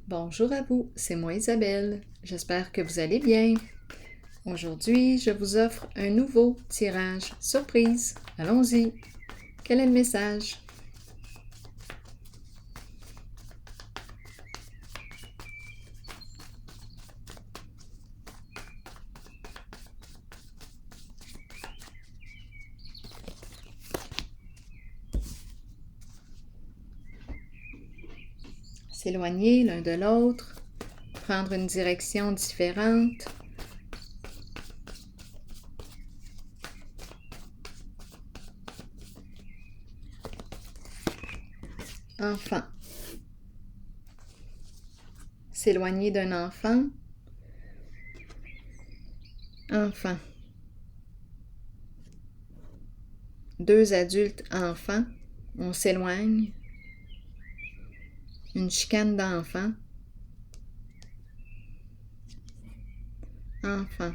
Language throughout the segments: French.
Bonjour à vous, c'est moi Isabelle. J'espère que vous allez bien. Aujourd'hui, je vous offre un nouveau tirage surprise. Allons-y. Quel est le message? S'éloigner l'un de l'autre, prendre une direction différente. Enfant. S'éloigner d'un enfant. Enfant. Deux adultes enfants. On s'éloigne. Une chicane d'enfant. Enfant.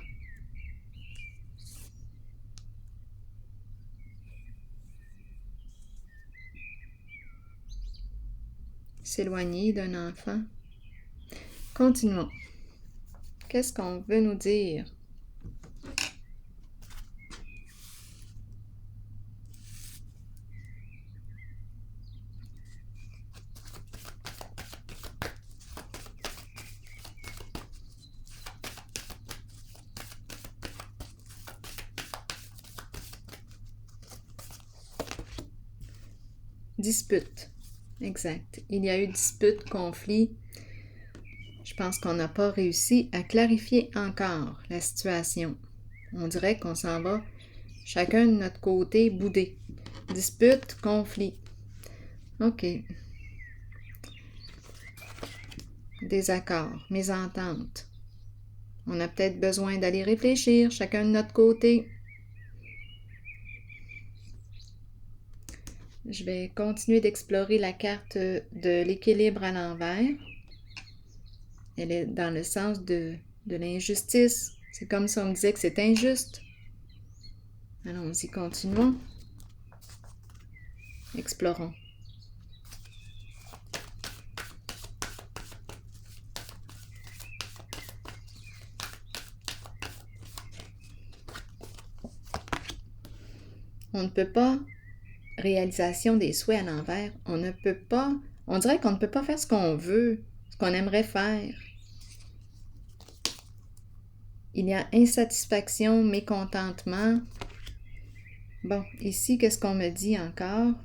S'éloigner d'un enfant. Continuons. Qu'est-ce qu'on veut nous dire? Dispute. Exact. Il y a eu dispute, conflit. Je pense qu'on n'a pas réussi à clarifier encore la situation. On dirait qu'on s'en va chacun de notre côté bouder. Dispute, conflit. OK. Désaccord, mésentente. On a peut-être besoin d'aller réfléchir chacun de notre côté. Je vais continuer d'explorer la carte de l'équilibre à l'envers. Elle est dans le sens de l'injustice. C'est comme si on me disait que c'est injuste. Allons-y, continuons. Explorons. On ne peut pas, réalisation des souhaits à l'envers, on dirait qu'on ne peut pas faire ce qu'on veut, ce qu'on aimerait faire. Il y a insatisfaction, mécontentement. Bon, ici, qu'est-ce qu'on me dit encore?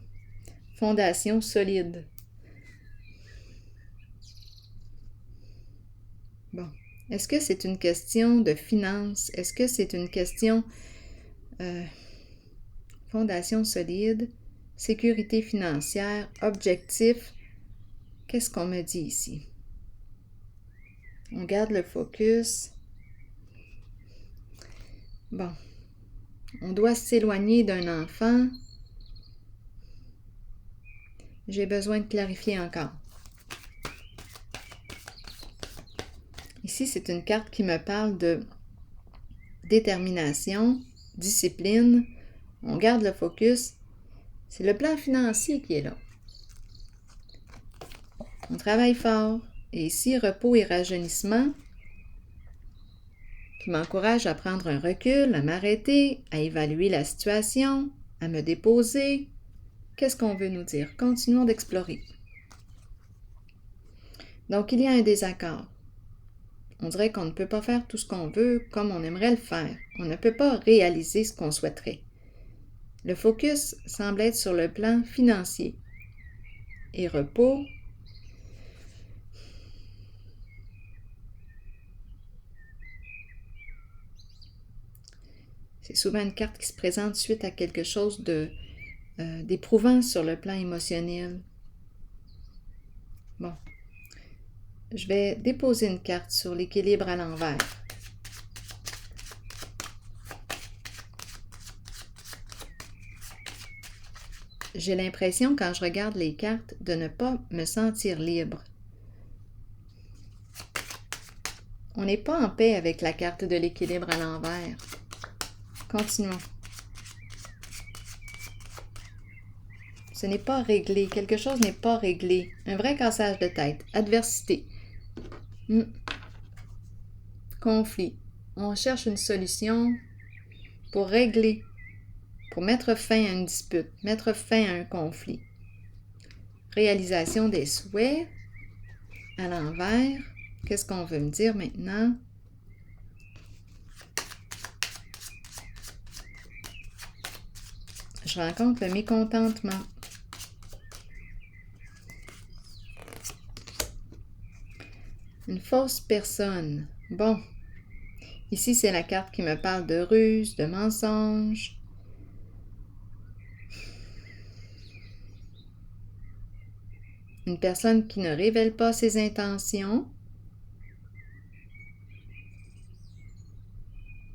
Fondation solide. Bon, est-ce que c'est une question de finances? Est-ce que c'est une question fondation solide, sécurité financière, objectif? Qu'est-ce qu'on me dit ici? On garde le focus. Bon, on doit s'éloigner d'un enfant. J'ai besoin de clarifier encore. Ici, c'est une carte qui me parle de détermination, discipline. On garde le focus. C'est le plan financier qui est là. On travaille fort. Et ici, repos et rajeunissement qui m'encourage à prendre un recul, à m'arrêter, à évaluer la situation, à me déposer. Qu'est-ce qu'on veut nous dire? Continuons d'explorer. Donc, il y a un désaccord. On dirait qu'on ne peut pas faire tout ce qu'on veut comme on aimerait le faire. On ne peut pas réaliser ce qu'on souhaiterait. Le focus semble être sur le plan financier. Et repos. C'est souvent une carte qui se présente suite à quelque chose d'éprouvant sur le plan émotionnel. Bon. Je vais déposer une carte sur l'équilibre à l'envers. J'ai l'impression, quand je regarde les cartes, de ne pas me sentir libre. On n'est pas en paix avec la carte de l'équilibre à l'envers. Continuons. Ce n'est pas réglé. Quelque chose n'est pas réglé. Un vrai cassage de tête. Adversité. Conflit. On cherche une solution pour régler, pour mettre fin à une dispute, mettre fin à un conflit. Réalisation des souhaits à l'envers. Qu'est-ce qu'on veut me dire maintenant? Je rencontre le mécontentement. Une fausse personne. Bon, ici c'est la carte qui me parle de ruse, de mensonge. Une personne qui ne révèle pas ses intentions.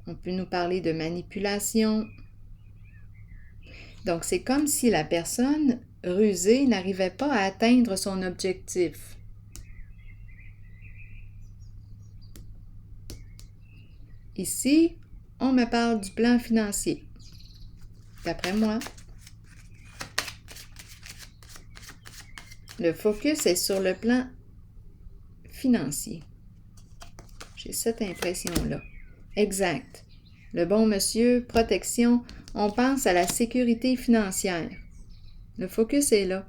On peut nous parler de manipulation. Donc, c'est comme si la personne rusée n'arrivait pas à atteindre son objectif. Ici, on me parle du plan financier. D'après moi, le focus est sur le plan financier. J'ai cette impression-là. Exact. Le bon monsieur, protection, on pense à la sécurité financière. Le focus est là.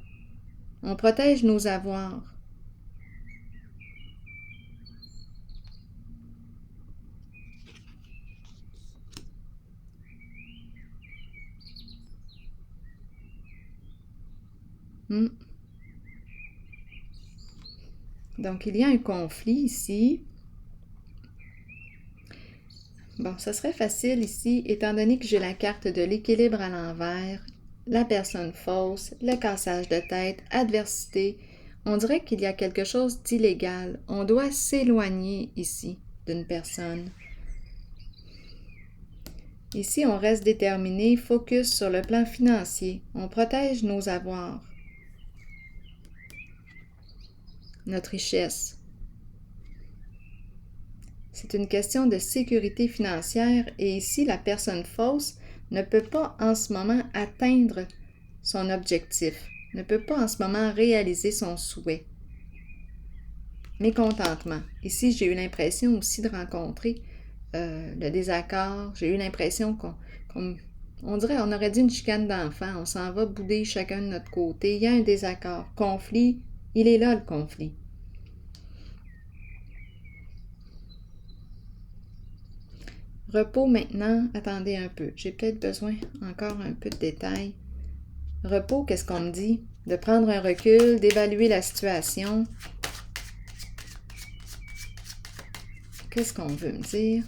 On protège nos avoirs. Donc, il y a un conflit ici. Bon, ça serait facile ici, étant donné que j'ai la carte de l'équilibre à l'envers, la personne fausse, le cassage de tête, adversité. On dirait qu'il y a quelque chose d'illégal. On doit s'éloigner ici d'une personne. Ici, on reste déterminé, focus sur le plan financier. On protège nos avoirs, notre richesse. C'est une question de sécurité financière et ici, la personne fausse ne peut pas en ce moment atteindre son objectif, ne peut pas en ce moment réaliser son souhait. Mécontentement. Ici, j'ai eu l'impression aussi de rencontrer le désaccord. J'ai eu l'impression on dirait qu'on aurait dit une chicane d'enfant. On s'en va bouder chacun de notre côté. Il y a un désaccord. Conflit, il est là le conflit. Repos maintenant, attendez un peu, j'ai peut-être besoin encore un peu de détails. Repos, qu'est-ce qu'on me dit? De prendre un recul, d'évaluer la situation. Qu'est-ce qu'on veut me dire?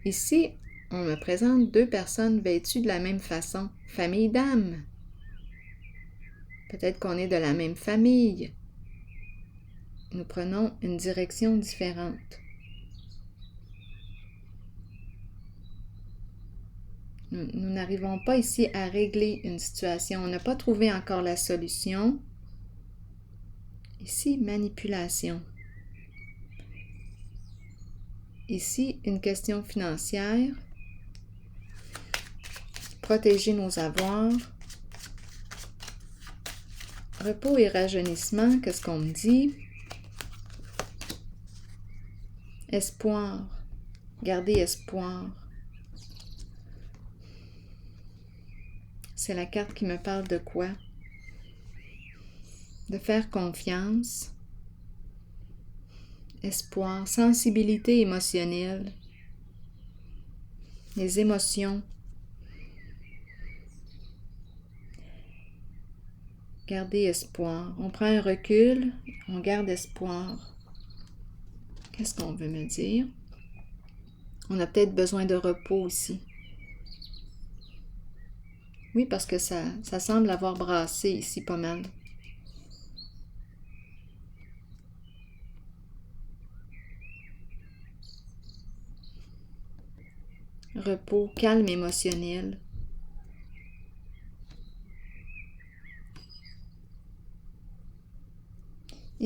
Ici, on me présente deux personnes vêtues de la même façon. Famille d'âme. Peut-être qu'on est de la même famille. Nous prenons une direction différente. Nous n'arrivons pas ici à régler une situation. On n'a pas trouvé encore la solution. Ici, manipulation. Ici, une question financière. Protéger nos avoirs. Repos et rajeunissement, qu'est-ce qu'on me dit? Espoir. Garder espoir. C'est la carte qui me parle de quoi? De faire confiance. Espoir, sensibilité émotionnelle. Les émotions. Garder espoir. On prend un recul, on garde espoir. Qu'est-ce qu'on veut me dire? On a peut-être besoin de repos ici. Oui, parce que ça semble avoir brassé ici pas mal. Repos, calme émotionnel.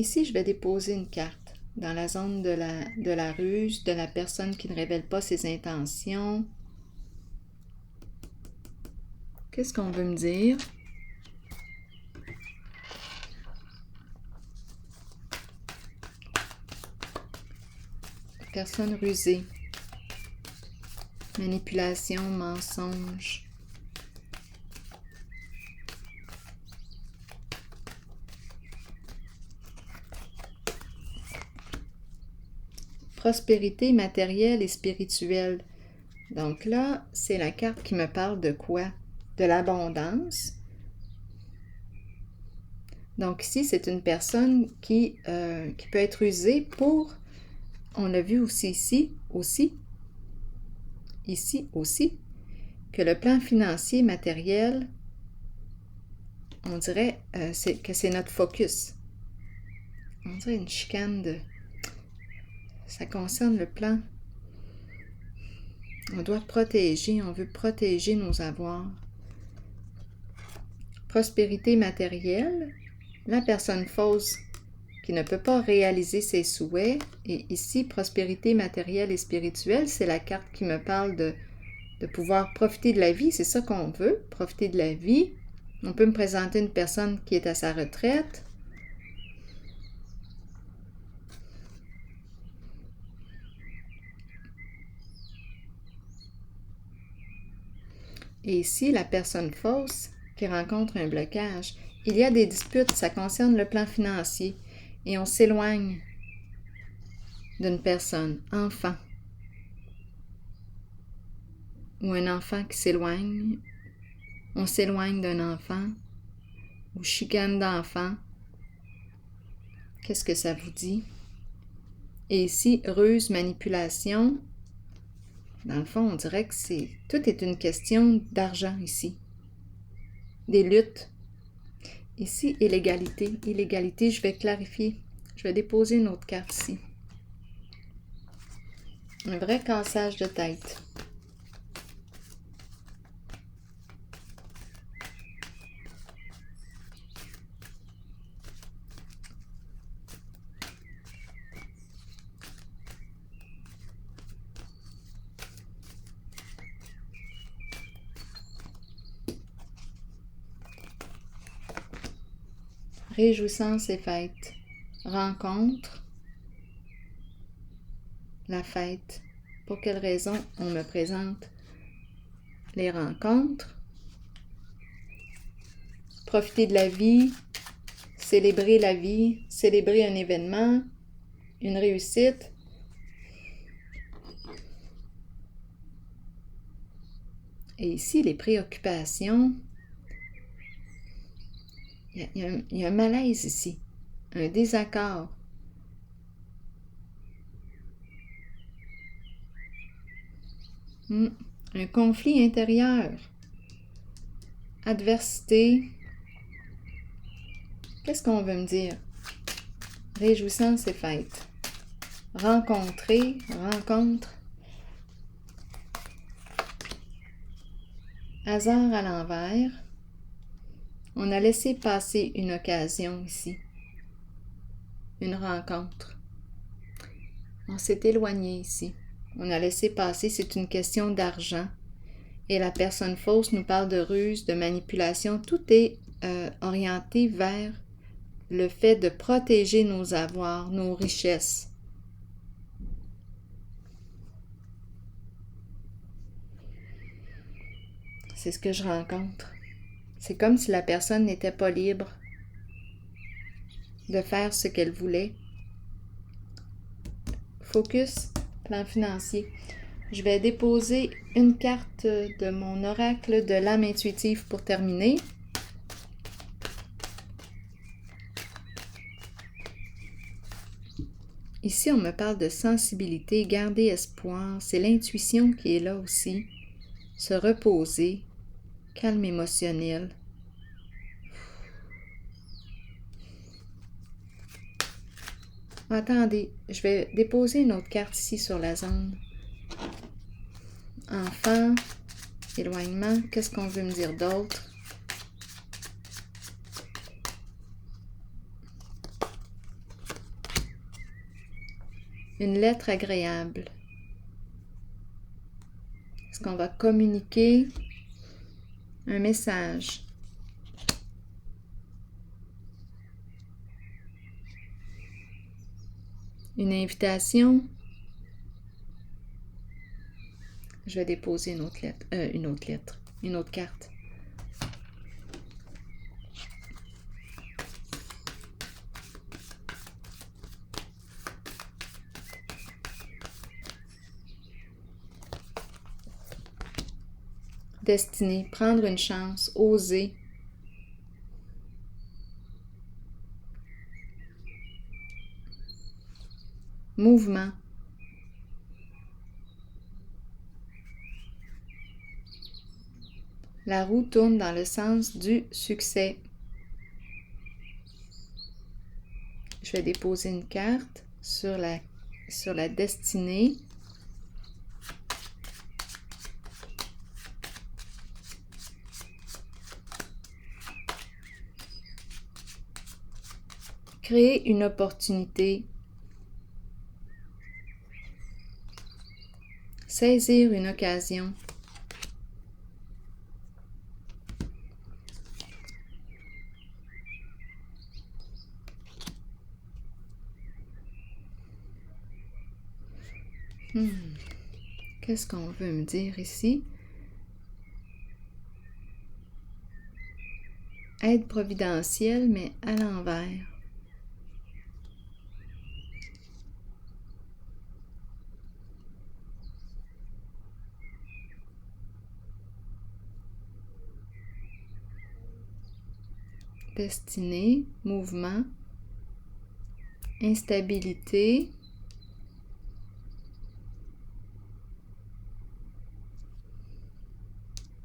Ici, je vais déposer une carte dans la zone de la ruse, de la personne qui ne révèle pas ses intentions. Qu'est-ce qu'on veut me dire? Personne rusée. Manipulation, mensonge. Prospérité matérielle et spirituelle. Donc là, c'est la carte qui me parle de quoi? De l'abondance. Donc ici, c'est une personne qui peut être usée pour, on l'a vu aussi, ici aussi, que le plan financier matériel, on dirait que c'est notre focus. On dirait une chicane de... Ça concerne le plan. On doit protéger, on veut protéger nos avoirs. Prospérité matérielle, la personne fausse qui ne peut pas réaliser ses souhaits. Et ici, prospérité matérielle et spirituelle, c'est la carte qui me parle de pouvoir profiter de la vie. C'est ça qu'on veut, profiter de la vie. On peut me présenter une personne qui est à sa retraite. Et ici, la personne fausse qui rencontre un blocage. Il y a des disputes, ça concerne le plan financier. Et on s'éloigne d'une personne, enfant. Ou un enfant qui s'éloigne. On s'éloigne d'un enfant. Ou chicane d'enfant. Qu'est-ce que ça vous dit? Et ici, ruse, manipulation. Dans le fond, on dirait que tout est une question d'argent ici. Des luttes. Ici, illégalité. Illégalité, je vais clarifier. Je vais déposer une autre carte ici. Un vrai cassage de tête. Réjouissance et fête. Rencontre. La fête. Pour quelle raison on me présente les rencontres? Profiter de la vie, célébrer la vie, célébrer un événement, une réussite. Et ici, les préoccupations. Il y a un malaise ici, un désaccord. Un conflit intérieur. Adversité. Qu'est-ce qu'on veut me dire? Réjouissance et fête. Rencontrer, rencontre. Hasard à l'envers. On a laissé passer une occasion ici. Une rencontre. On s'est éloigné ici. On a laissé passer, c'est une question d'argent. Et la personne fausse nous parle de ruse, de manipulation. Tout est orienté vers le fait de protéger nos avoirs, nos richesses. C'est ce que je rencontre. C'est comme si la personne n'était pas libre de faire ce qu'elle voulait. Focus, plan financier. Je vais déposer une carte de mon oracle de l'âme intuitive pour terminer. Ici, on me parle de sensibilité, garder espoir. C'est l'intuition qui est là aussi. Se reposer, calme émotionnel. Attendez, je vais déposer une autre carte ici sur la zone. Enfant, éloignement, qu'est-ce qu'on veut me dire d'autre? une lettre agréable. Est-ce qu'on va communiquer un message? Une invitation? Je vais déposer une autre lettre, une autre carte. Destinée, prendre une chance, oser. Mouvement. La roue tourne dans le sens du succès. Je vais déposer une carte sur la destinée. Créer une opportunité. Saisir une occasion. Qu'est-ce qu'on veut me dire ici? Aide providentielle, mais à l'envers. Destinée, mouvement, instabilité.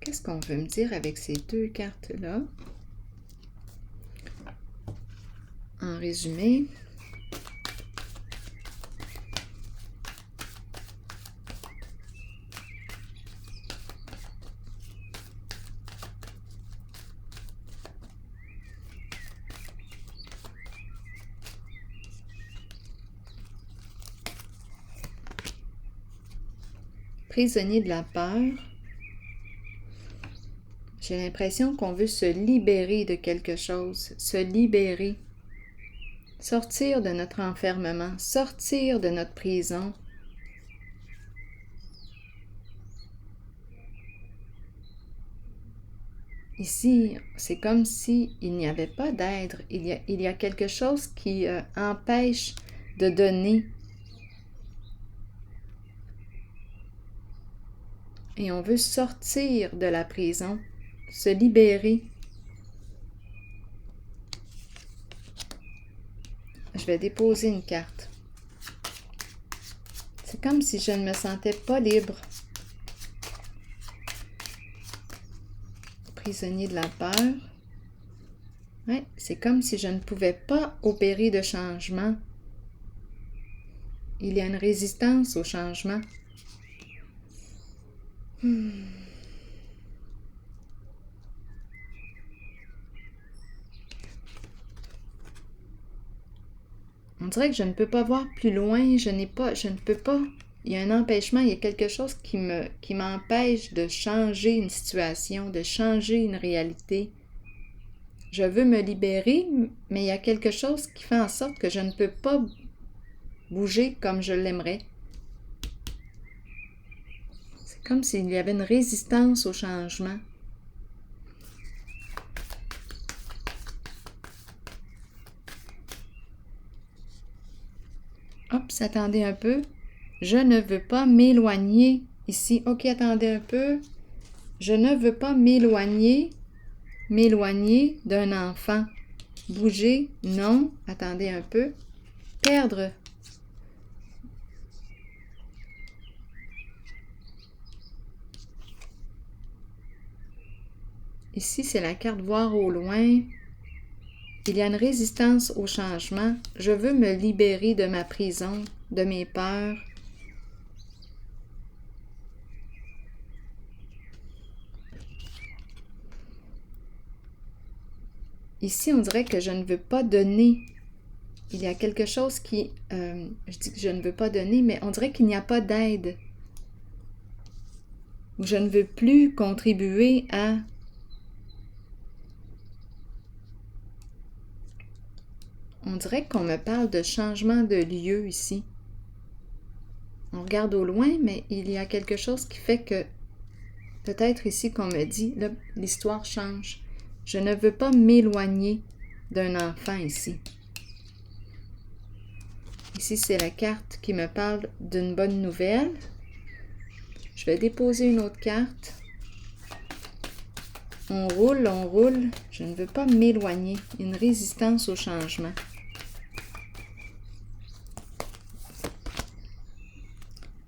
Qu'est-ce qu'on veut me dire avec ces deux cartes-là? En résumé, prisonnier de la peur. J'ai l'impression qu'on veut se libérer de quelque chose, se libérer, sortir de notre enfermement, sortir de notre prison. Ici, c'est comme s'il n'y avait pas d'aide. Il y a quelque chose qui empêche de donner. Et on veut sortir de la prison, se libérer. Je vais déposer une carte. C'est comme si je ne me sentais pas libre. Prisonnier de la peur. Ouais, c'est comme si je ne pouvais pas opérer de changement. Il y a une résistance au changement. On dirait que je ne peux pas voir plus loin, je ne peux pas. Il y a un empêchement, il y a quelque chose qui m'empêche de changer une situation, de changer une réalité. Je veux me libérer, mais il y a quelque chose qui fait en sorte que je ne peux pas bouger comme je l'aimerais. C'est comme s'il y avait une résistance au changement. Hop, attendez un peu. Je ne veux pas m'éloigner ici. Ok, attendez un peu. Je ne veux pas m'éloigner d'un enfant. Bouger, non. Attendez un peu. Perdre. Ici, c'est la carte voir au loin. Il y a une résistance au changement. Je veux me libérer de ma prison, de mes peurs. Ici, on dirait que je ne veux pas donner. il y a quelque chose qui, je dis que je ne veux pas donner, mais on dirait qu'il n'y a pas d'aide. Ou je ne veux plus contribuer à... On dirait qu'on me parle de changement de lieu ici. On regarde au loin, mais il y a quelque chose qui fait que peut-être ici qu'on me dit, là, l'histoire change. Je ne veux pas m'éloigner d'un enfant ici. Ici, c'est la carte qui me parle d'une bonne nouvelle. Je vais déposer une autre carte. On roule, on roule. Je ne veux pas m'éloigner. Une résistance au changement.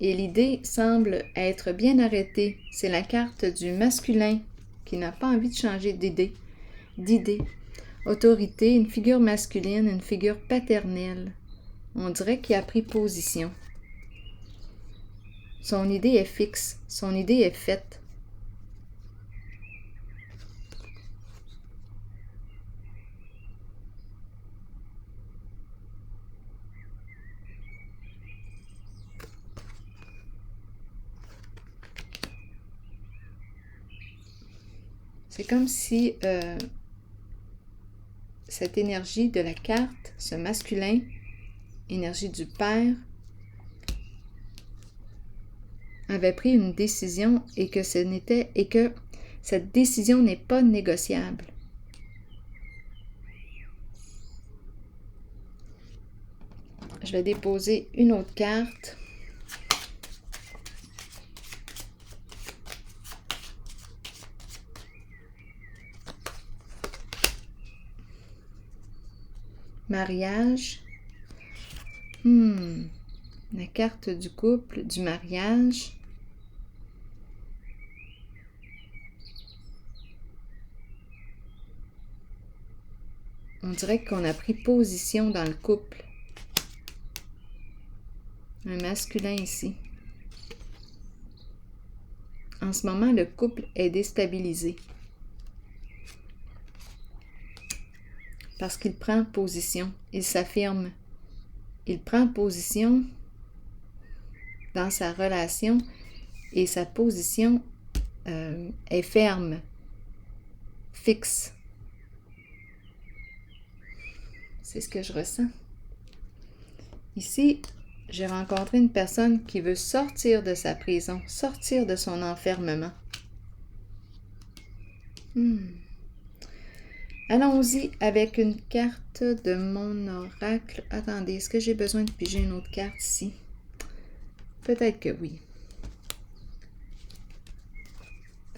Et l'idée semble être bien arrêtée. C'est la carte du masculin qui n'a pas envie de changer d'idée. Autorité, une figure masculine, une figure paternelle. On dirait qu'il a pris position. Son idée est fixe. Son idée est faite. C'est comme si cette énergie de la carte, ce masculin, énergie du père, avait pris une décision et que cette décision n'est pas négociable. Je vais déposer une autre carte. Mariage. La carte du couple, du mariage. On dirait qu'on a pris position dans le couple. Un masculin ici. En ce moment, le couple est déstabilisé. Parce qu'il prend position, il s'affirme. Il prend position dans sa relation et sa position est ferme, fixe. C'est ce que je ressens. Ici, j'ai rencontré une personne qui veut sortir de sa prison, sortir de son enfermement. Allons-y avec une carte de mon oracle. Attendez, est-ce que j'ai besoin de piger une autre carte ici? Peut-être que oui.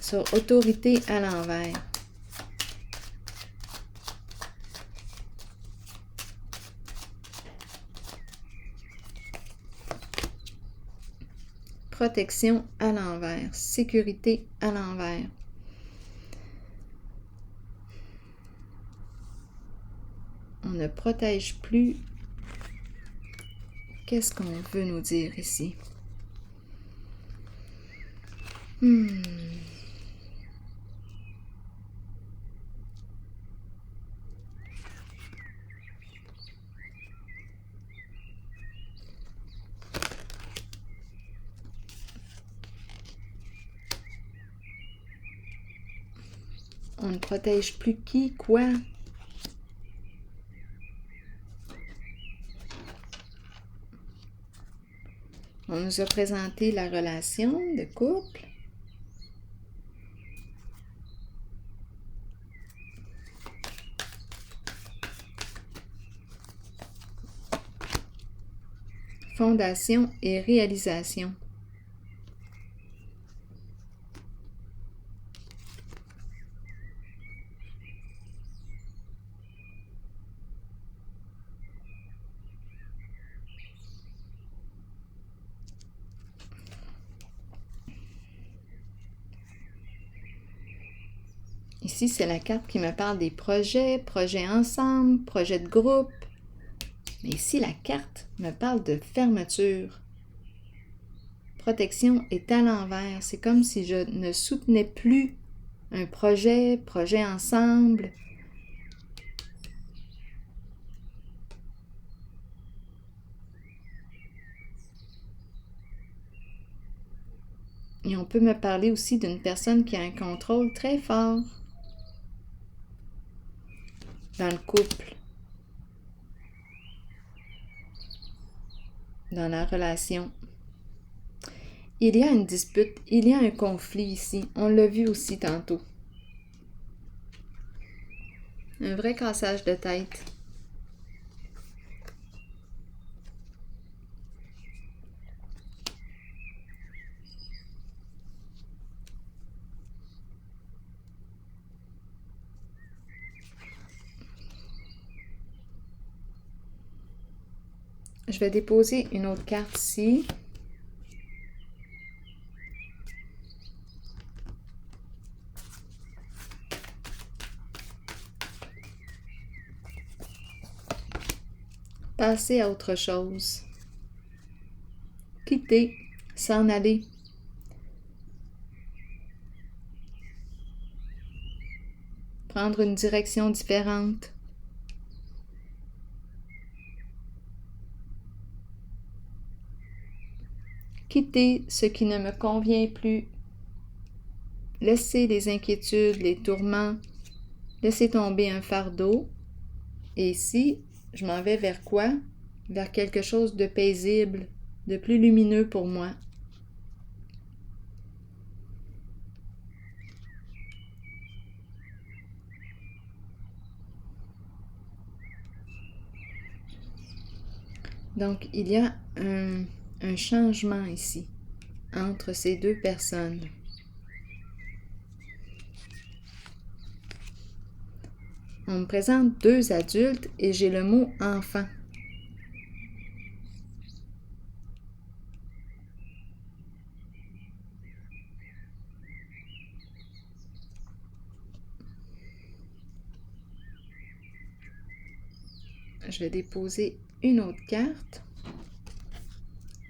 Sur autorité à l'envers. Protection à l'envers. Sécurité à l'envers. On ne protège plus. Qu'est-ce qu'on veut nous dire ici? On ne protège plus qui, quoi? On nous a présenté la relation de couple. Fondation et réalisation. Ici, c'est la carte qui me parle des projets ensemble, projets de groupe. Mais ici, la carte me parle de fermeture. Protection est à l'envers. C'est comme si je ne soutenais plus un projet ensemble. Et on peut me parler aussi d'une personne qui a un contrôle très fort dans le couple, dans la relation. Il y a une dispute, il y a un conflit ici. On l'a vu aussi tantôt. Un vrai cassage de tête. Je vais déposer une autre carte ici. Passer à autre chose. Quitter, s'en aller. Prendre une direction différente. Quitter ce qui ne me convient plus. Laisser les inquiétudes, les tourments, laisser tomber un fardeau. Et ici, je m'en vais vers quoi? Vers quelque chose de paisible, de plus lumineux pour moi. Donc, il y a un changement ici entre ces deux personnes. On me présente deux adultes et j'ai le mot « enfant ». Je vais déposer une autre carte.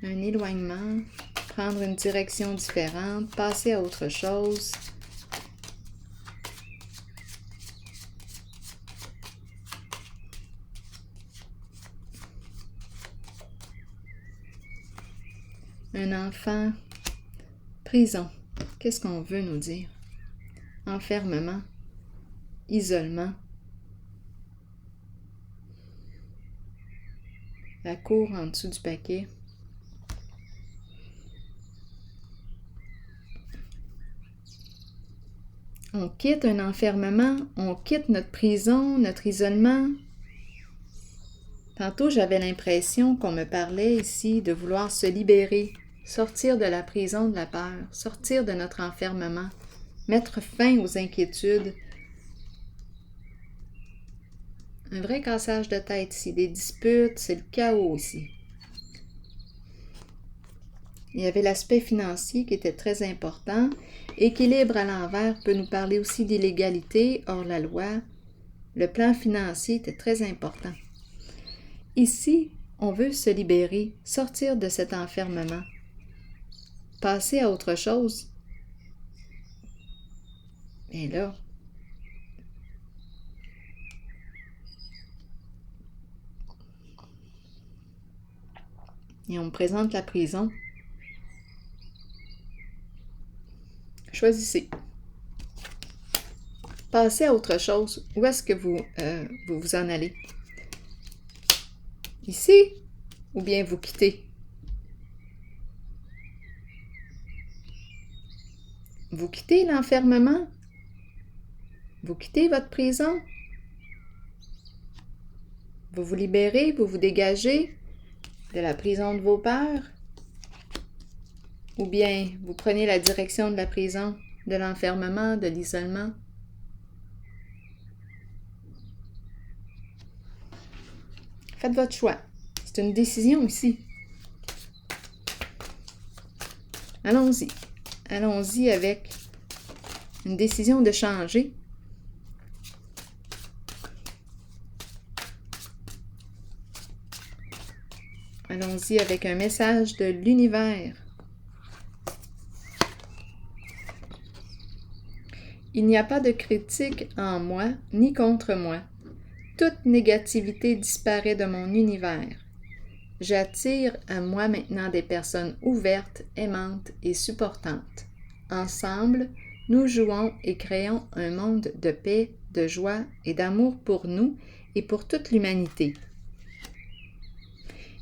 Un éloignement, prendre une direction différente, passer à autre chose. Un enfant, prison. Qu'est-ce qu'on veut nous dire? Enfermement, isolement. La cour en dessous du paquet. On quitte un enfermement, on quitte notre prison, notre isolement. Tantôt, j'avais l'impression qu'on me parlait ici de vouloir se libérer, sortir de la prison de la peur, sortir de notre enfermement, mettre fin aux inquiétudes. Un vrai cassage de tête ici, des disputes, c'est le chaos ici. Il y avait l'aspect financier qui était très important. Équilibre à l'envers peut nous parler aussi d'illégalité hors la loi. Le plan financier était très important. Ici, on veut se libérer, sortir de cet enfermement, passer à autre chose. Mais là, et on me présente la prison. Choisissez. Passez à autre chose. Où est-ce que vous en allez? Ici? Ou bien vous quittez? Vous quittez l'enfermement? Vous quittez votre prison? Vous vous libérez, vous vous dégagez de la prison de vos peurs? Ou bien vous prenez la direction de la prison, de l'enfermement, de l'isolement? Faites votre choix. C'est une décision ici. Allons-y. Allons-y avec une décision de changer. Allons-y avec un message de l'univers. Il n'y a pas de critique en moi ni contre moi. Toute négativité disparaît de mon univers. J'attire à moi maintenant des personnes ouvertes, aimantes et supportantes. ensemble, nous jouons et créons un monde de paix, de joie et d'amour pour nous et pour toute l'humanité.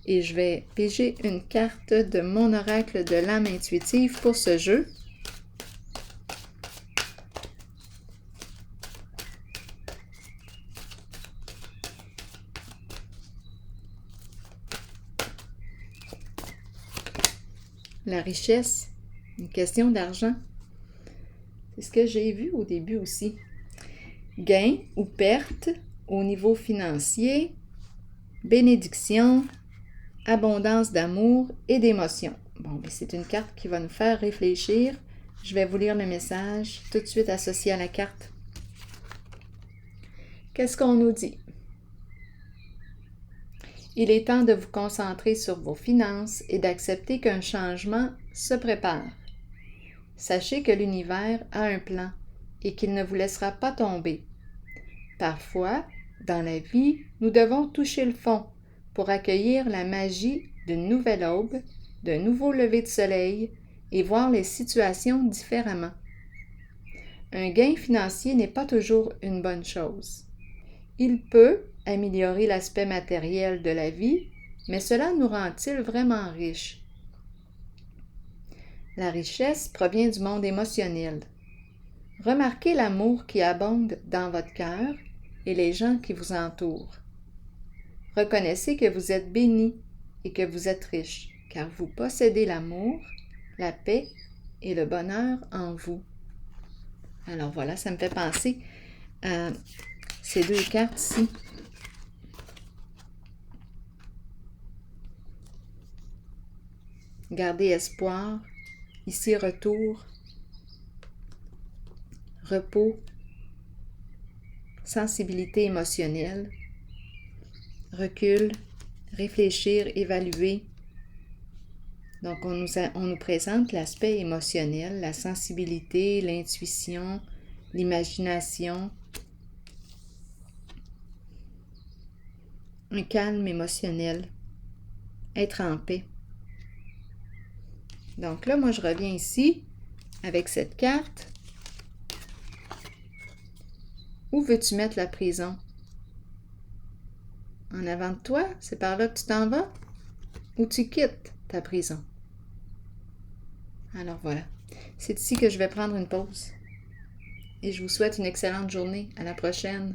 Et je vais piger une carte de mon oracle de l'âme intuitive pour ce jeu. La richesse, une question d'argent. C'est ce que j'ai vu au début aussi. Gain ou perte au niveau financier, bénédiction, abondance d'amour et d'émotion. Bon, bien, c'est une carte qui va nous faire réfléchir. Je vais vous lire le message tout de suite associé à la carte. Qu'est-ce qu'on nous dit? Il est temps de vous concentrer sur vos finances et d'accepter qu'un changement se prépare. Sachez que l'univers a un plan et qu'il ne vous laissera pas tomber. Parfois, dans la vie, nous devons toucher le fond pour accueillir la magie d'une nouvelle aube, d'un nouveau lever de soleil et voir les situations différemment. Un gain financier n'est pas toujours une bonne chose. Il peut améliorer l'aspect matériel de la vie, mais cela nous rend-il vraiment riches? La richesse provient du monde émotionnel. Remarquez l'amour qui abonde dans votre cœur et les gens qui vous entourent. Reconnaissez que vous êtes béni et que vous êtes riche, car vous possédez l'amour, la paix et le bonheur en vous. Alors voilà, ça me fait penser à ces deux cartes-ci. Gardez espoir, ici retour, repos, sensibilité émotionnelle, recul, réfléchir, évaluer. Donc, on nous présente l'aspect émotionnel, la sensibilité, l'intuition, l'imagination, un calme émotionnel, être en paix. Donc là, moi, je reviens ici avec cette carte. Où veux-tu mettre la prison? En avant de toi? C'est par là que tu t'en vas? Ou tu quittes ta prison? Alors voilà. C'est ici que je vais prendre une pause. Et je vous souhaite une excellente journée. À la prochaine.